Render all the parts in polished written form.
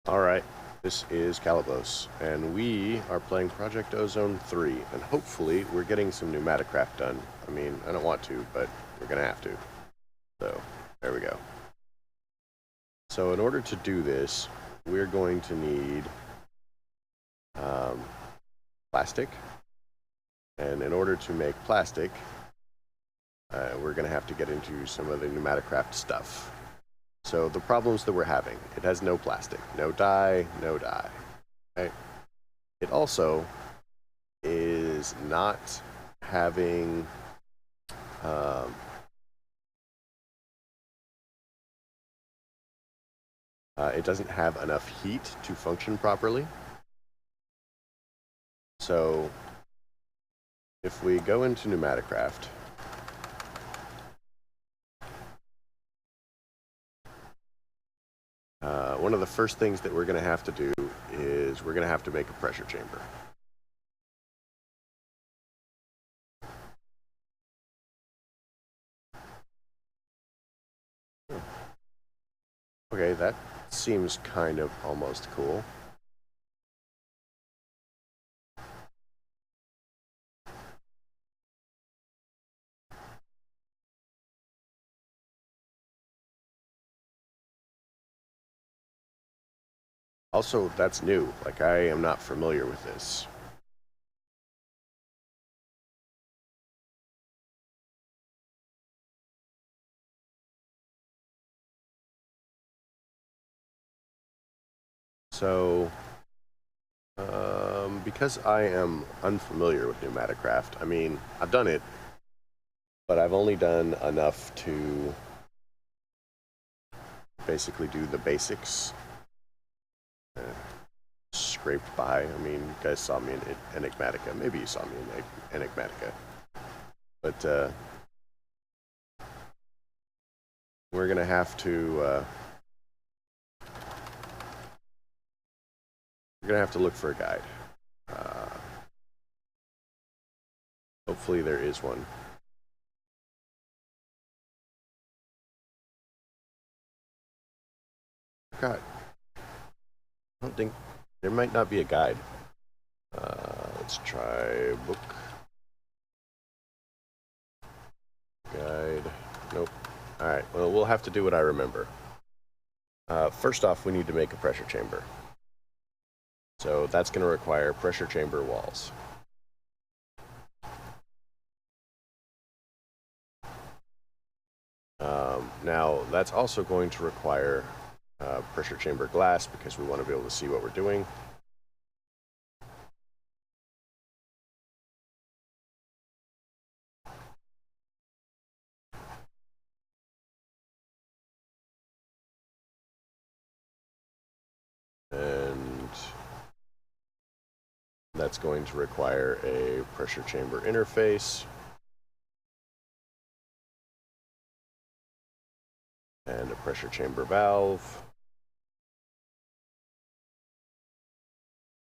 Alright, this is Calibos, and we are playing Project Ozone 3, and hopefully we're getting some pneumatic craft done. I mean, I don't want to, but we're gonna have to. So, there we go. So in order to do this, we're going to need plastic, and in order to make plastic, we're gonna have to get into some of the pneumatic craft stuff. So the problems that we're having, it has no plastic, no dye, no dye. Okay? It also is not having it doesn't have enough heat to function properly. So if we go into pneumatic craft, one of the first things that we're going to have to do is we're going to have to make a pressure chamber. Okay, that seems kind of almost cool. Also, that's new. Like, I am not familiar with this. So, because I am unfamiliar with pneumatic craft, I mean, I've done it, but I've only done enough to basically do the basics. Scraped by. I mean, you guys saw me in Enigmatica. Maybe you saw me in Enigmatica. But we're going to have to look for a guide. Hopefully there is one. God, I don't think there might not be a guide. Let's try book. Guide. Nope. Alright, well, we'll have to do what I remember. First off, we need to make a pressure chamber. So that's going to require pressure chamber walls. Now, that's also going to require pressure chamber glass because we want to be able to see what we're doing. And that's going to require a pressure chamber interface. And a pressure chamber valve.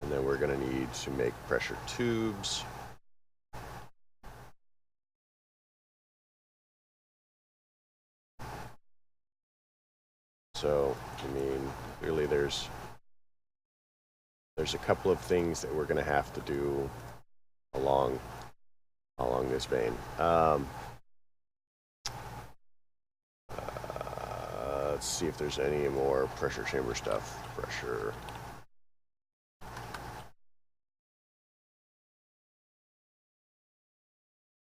And then we're going to need to make pressure tubes. So, I mean, clearly there's a couple of things that we're going to have to do along this vein. Let's see if there's any more pressure chamber stuff. Pressure.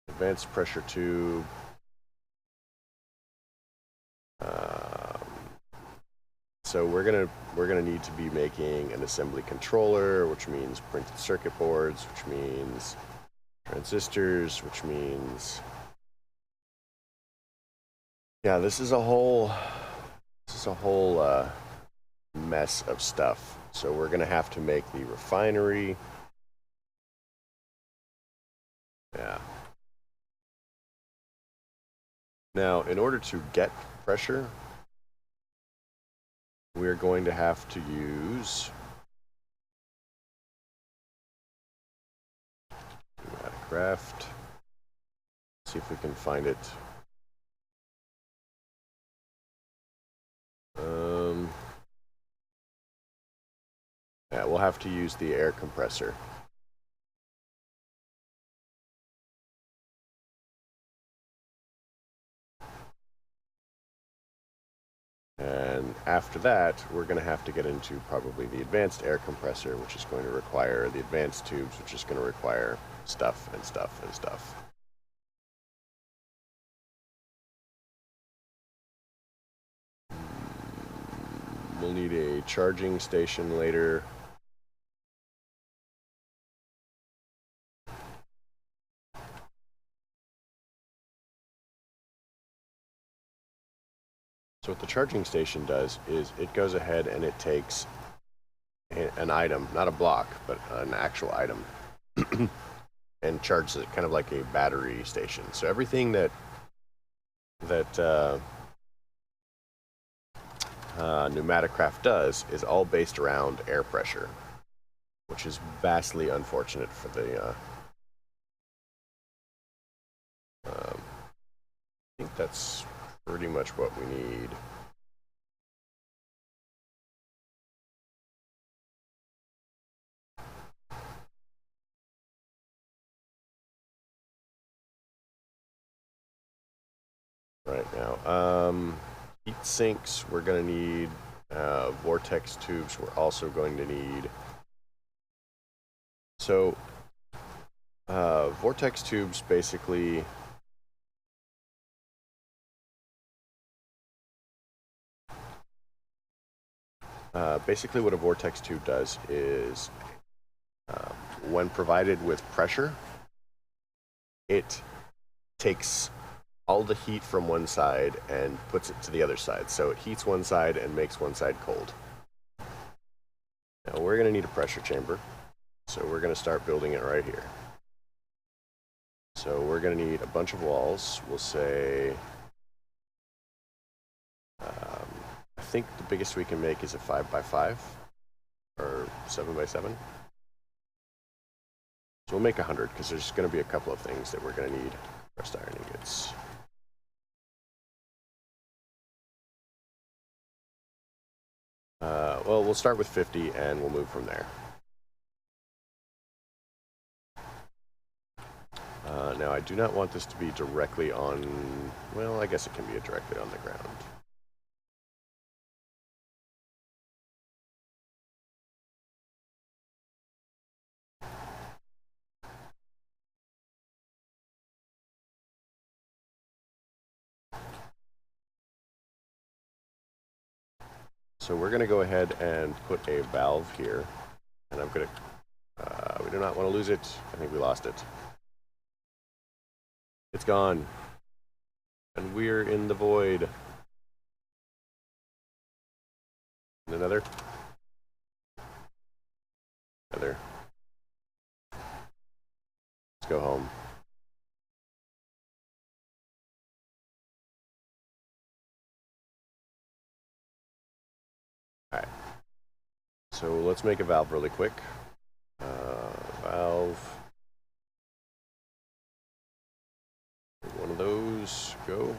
Advanced pressure tube. So we're gonna need to be making an assembly controller, which means printed circuit boards, which means transistors, which means yeah, this is a whole mess of stuff. So we're gonna have to make the refinery. Yeah. Now, in order to get pressure, we're going to have to use pneumatic craft. See if we can find it. Yeah, we'll have to use the air compressor. And after that, we're going to have to get into probably the advanced air compressor, which is going to require the advanced tubes, which is going to require stuff and stuff and stuff. We'll need a charging station later. So what the charging station does is it goes ahead and it takes an item, not a block, but an actual item, and charges it kind of like a battery station. So everything that Pneumaticraft does is all based around air pressure, which is vastly unfortunate for the I think that's pretty much what we need. Right now, heat sinks we're going to need. Vortex tubes we're also going to need. So vortex tubes basically what a vortex tube does is when provided with pressure, it takes all the heat from one side and puts it to the other side. So it heats one side and makes one side cold. Now we're going to need a pressure chamber, so we're going to start building it right here. So we're going to need a bunch of walls. We'll say, I think the biggest we can make is a 5x5 or 7x7. So we'll make 100 because there's going to be a couple of things that we're going to need. Pressed iron ingots. Well, we'll start with 50 and we'll move from there. Now, I do not want this to be directly on, well, I guess it can be directly on the ground. So we're going to go ahead and put a valve here, and I'm going to, we do not want to lose it. I think we lost it. It's gone. And we're in the void. And another. Another. Let's go home. Alright. So let's make a valve really quick. Valve. One of those. Go.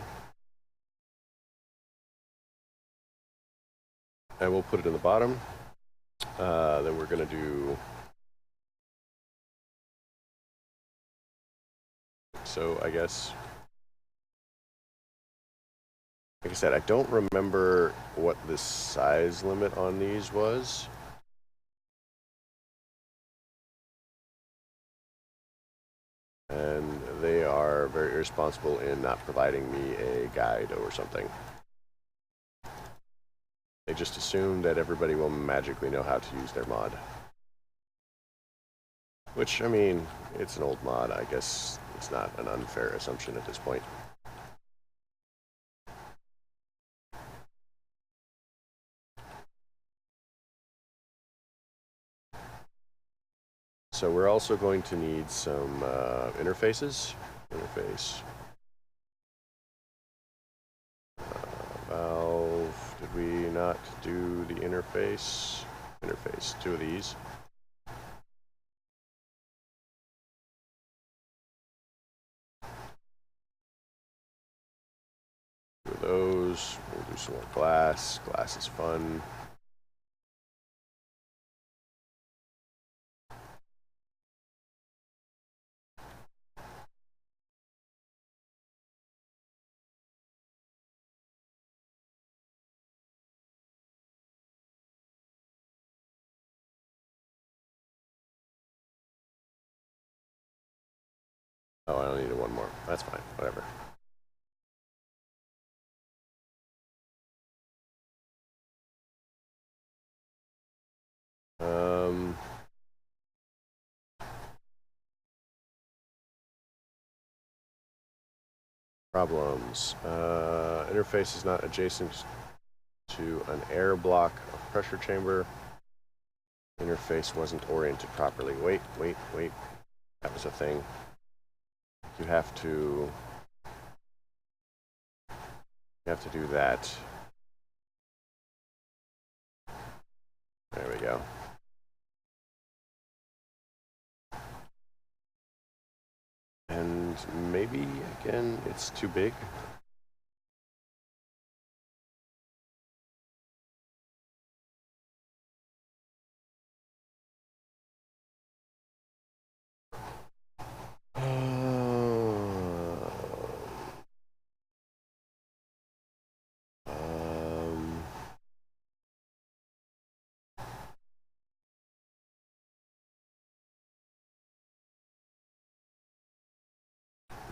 And we'll put it in the bottom. Then we're going to do... So I guess... Like I said, I don't remember what the size limit on these was. And they are very irresponsible in not providing me a guide or something. They just assume that everybody will magically know how to use their mod. Which, I mean, it's an old mod. I guess it's not an unfair assumption at this point. So we're also going to need some interfaces. Interface. Valve. Did we not do the interface? Interface. Two of these. Two of those. We'll do some more glass. Glass is fun. Oh, I only needed one more. That's fine. Whatever. Problems. Interface is not adjacent to an air block or pressure chamber. Interface wasn't oriented properly. Wait. That was a thing. You have to do that. There we go. And maybe, again, it's too big.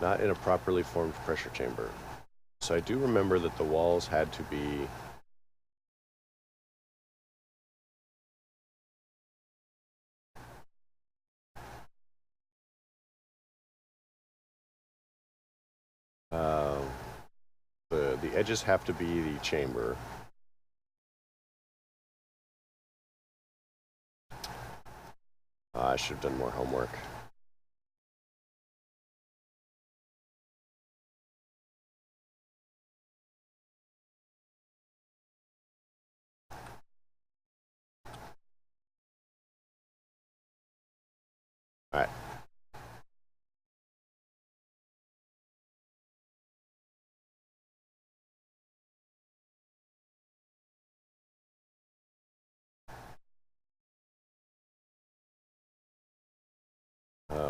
Not in a properly formed pressure chamber. So I do remember that the walls had to be the edges have to be the chamber. I should have done more homework. All right.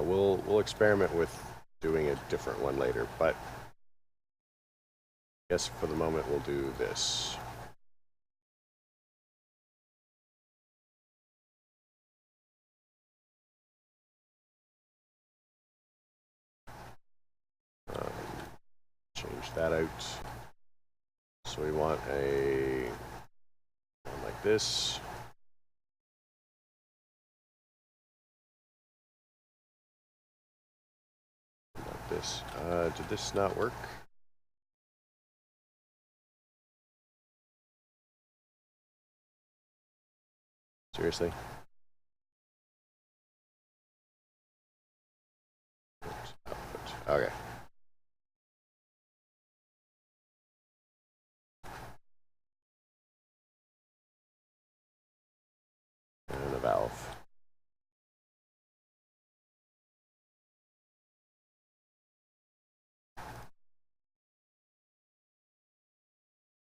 We'll experiment with doing a different one later, but I guess for the moment we'll do this. Change that out. So we want a one like this. Like this. Did this not work? Seriously? Okay. And a valve.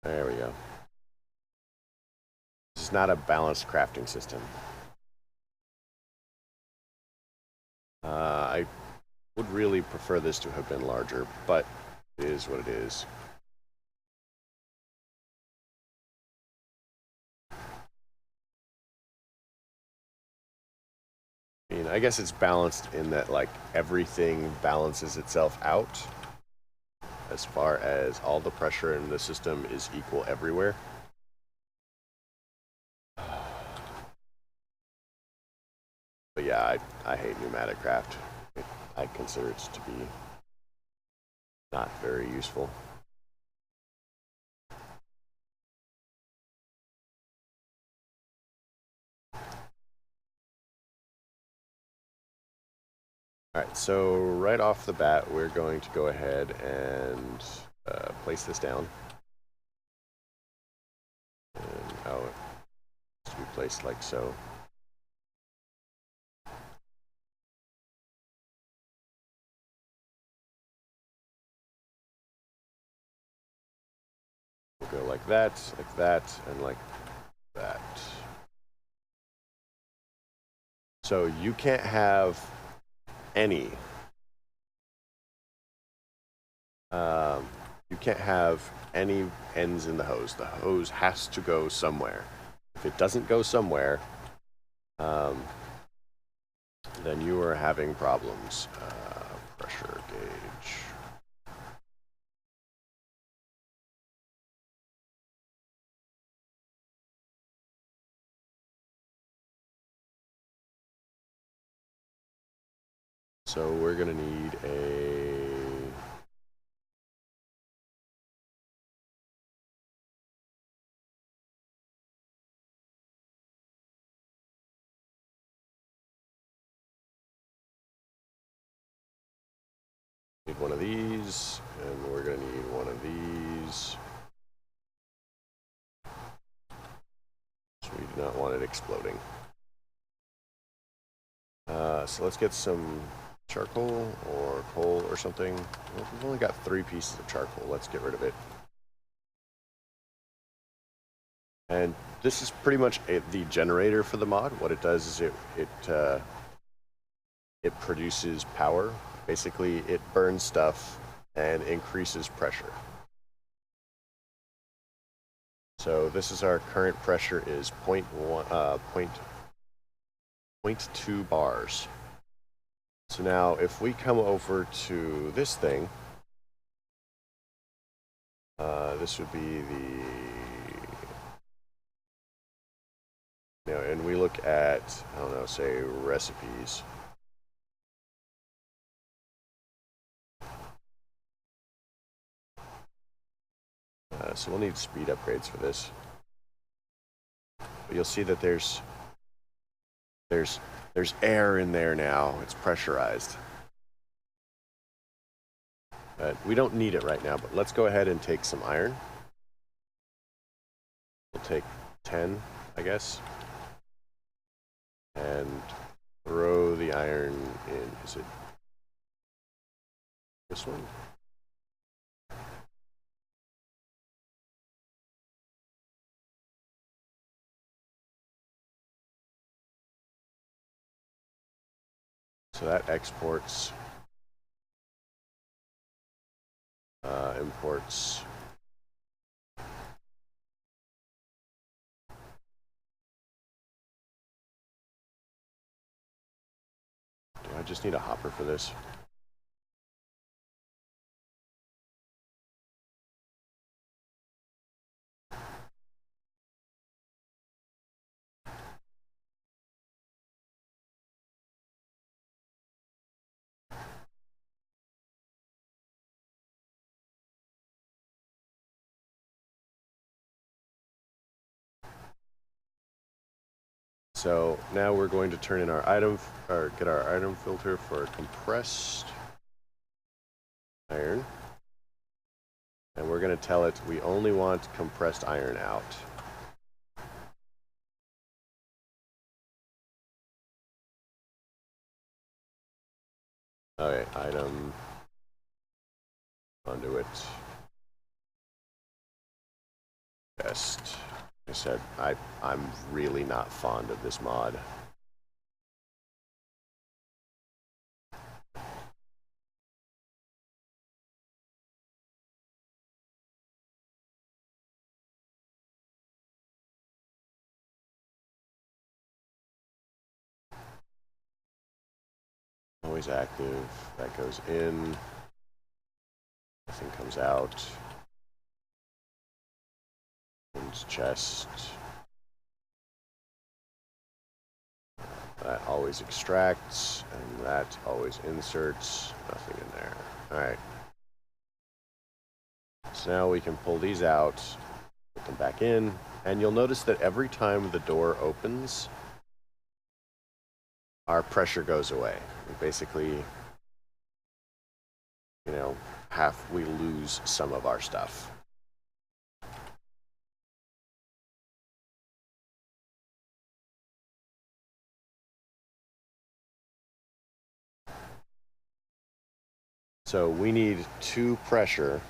There we go. This is not a balanced crafting system. I would really prefer this to have been larger, but it is what it is. I mean, I guess it's balanced in that, like, everything balances itself out as far as all the pressure in the system is equal everywhere. But yeah, I hate pneumatic craft. I consider it to be not very useful. Alright, so right off the bat, we're going to go ahead and place this down. And, oh, it has to be placed like so. We'll go like that, and like that. So you can't have any. You can't have any ends in the hose. The hose has to go somewhere. If it doesn't go somewhere, then you are having problems. Pressure So we're going to need need one of these, and we're going to need one of these. So we do not want it exploding. So let's get some charcoal or coal or something. Well, we've only got 3 pieces of charcoal. Let's get rid of it. And this is pretty much the generator for the mod. What it does is it produces power. Basically, it burns stuff and increases pressure. So this is our current pressure is 0.2 bars. So now if we come over to this thing, this would be the, you know, and we look at, I don't know, say recipes. So we'll need speed upgrades for this. But you'll see that there's air in there now. It's pressurized. But we don't need it right now, but let's go ahead and take some iron. We'll take 10, I guess. And throw the iron in. Is it this one? So that exports, imports. Do I just need a hopper for this? So now we're going to turn in our item, or get our item filter for compressed iron. And we're going to tell it we only want compressed iron out. Okay, item, conduit, best. I said, I'm really not fond of this mod. Always active. That goes in. Nothing comes out. Chest. That always extracts, and that always inserts. Nothing in there. Alright. So now we can pull these out, put them back in, and you'll notice that every time the door opens, our pressure goes away. Basically, you know, we lose some of our stuff. So we need 2 pressure,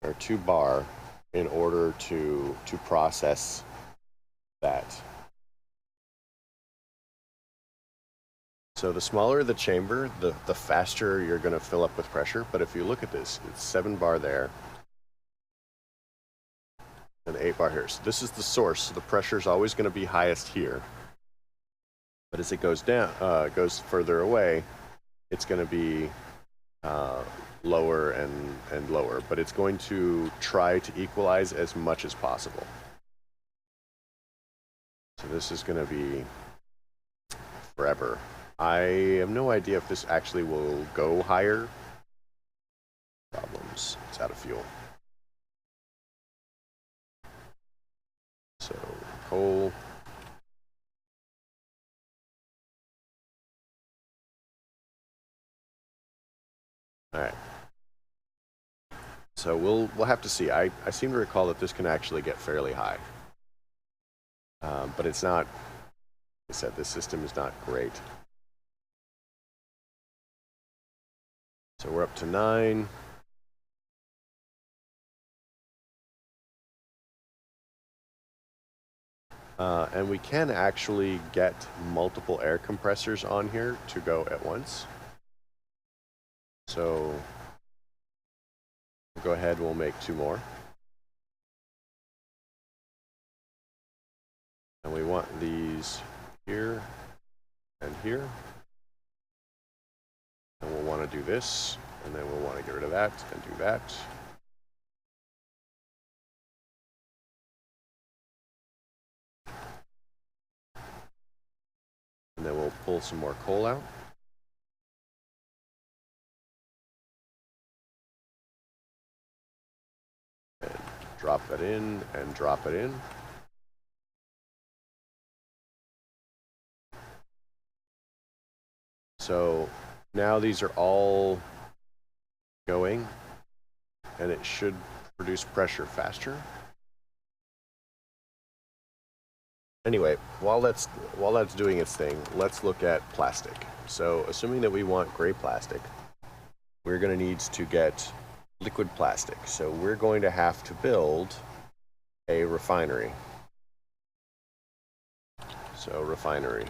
or 2 bar, in order to process that. So the smaller the chamber, the faster you're going to fill up with pressure. But if you look at this, it's 7 bar there, and 8 bar here. So this is the source. So the pressure is always going to be highest here. But as it goes down, goes further away, it's going to be lower and lower, but it's going to try to equalize as much as possible. So this is going to be forever I have no idea if this actually will go higher. Problems. It's out of fuel. So, coal. Alright. So we'll have to see. I seem to recall that this can actually get fairly high. But it's not, like I said, this system is not great. So we're up to 9. And we can actually get multiple air compressors on here to go at once. So we'll go ahead, we'll make 2 more. And we want these here and here. And we'll want to do this, and then we'll want to get rid of that and do that. And then we'll pull some more coal out. And drop that in and drop it in. So now these are all going, and it should produce pressure faster. Anyway, while that's doing its thing, let's look at plastic. So assuming that we want gray plastic, we're going to need to get liquid plastic. So we're going to have to build a refinery. So refinery.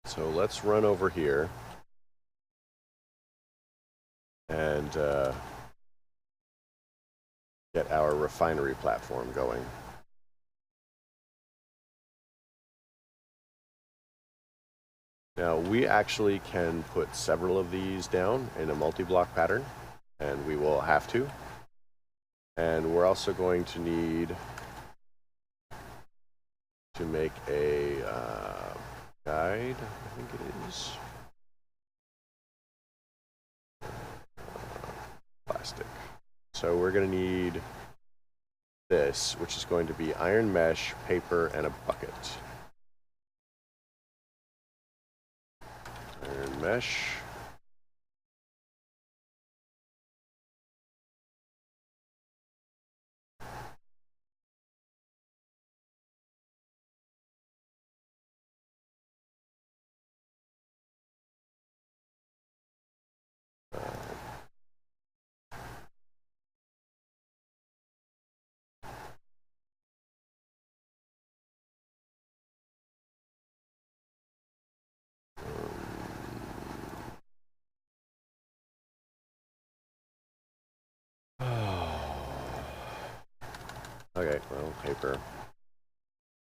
So let's run over here and get our refinery platform going. Now we actually can put several of these down in a multi-block pattern, and we will have to. And we're also going to need to make a guide, I think it is. Plastic. So we're going to need this, which is going to be iron mesh, paper, and a bucket. Iron mesh. Okay, well, paper.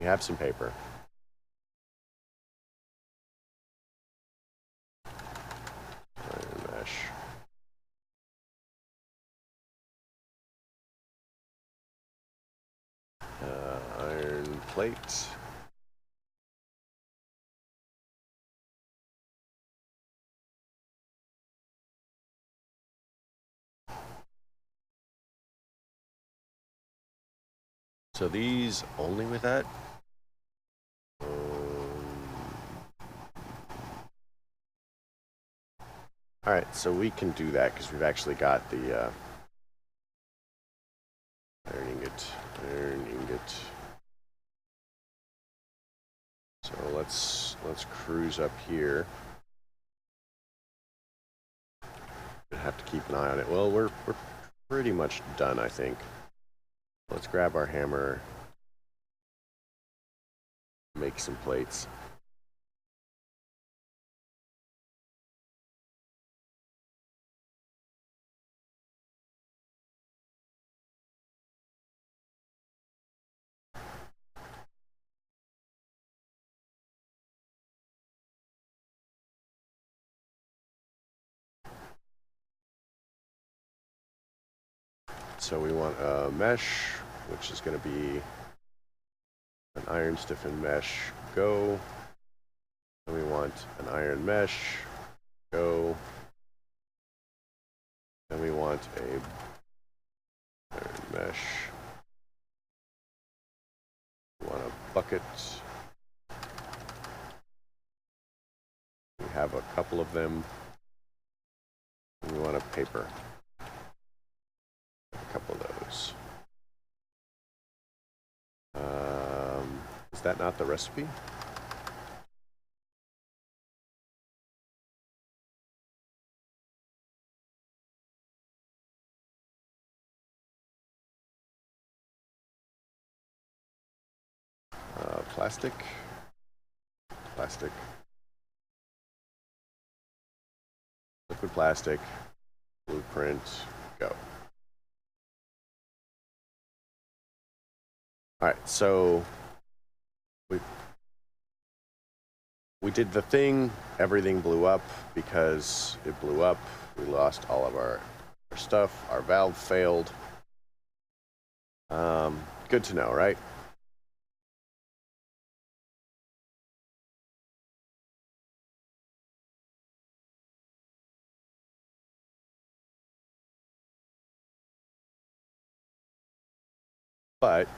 We have some paper. Iron mesh. Iron plate. So these only with that? Alright, so we can do that because we've actually got the iron ingot. So let's cruise up here. We'll have to keep an eye on it. Well, we're pretty much done, I think. Let's grab our hammer, make some plates. So we want a mesh, which is going to be an iron stiffened mesh, go. And we want an iron mesh, go. And we want a iron mesh. We want a bucket. We have a couple of them. And we want a paper. A couple of those. Is that not the recipe? Plastic, plastic, liquid plastic, blueprint, go. All right, so we did the thing, everything blew up. Because it blew up, we lost all of our stuff, our valve failed. Good to know, right? But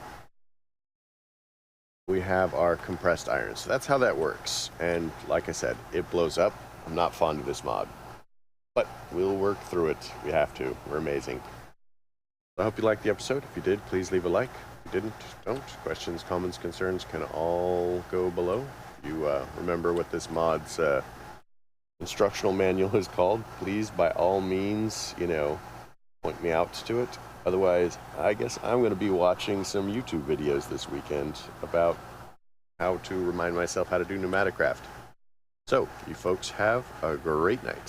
we have our compressed iron, so that's how that works. And like I said, it blows up. I'm not fond of this mod, but we'll work through it. We have to. We're amazing. I hope you liked the episode. If you did, please leave a like. If you didn't, don't. Questions, comments, concerns can all go below. If you remember what this mod's instructional manual is called, please, by all means, point me out to it. Otherwise, I guess I'm going to be watching some YouTube videos this weekend about how to remind myself how to do pneumatic craft. So, you folks have a great night.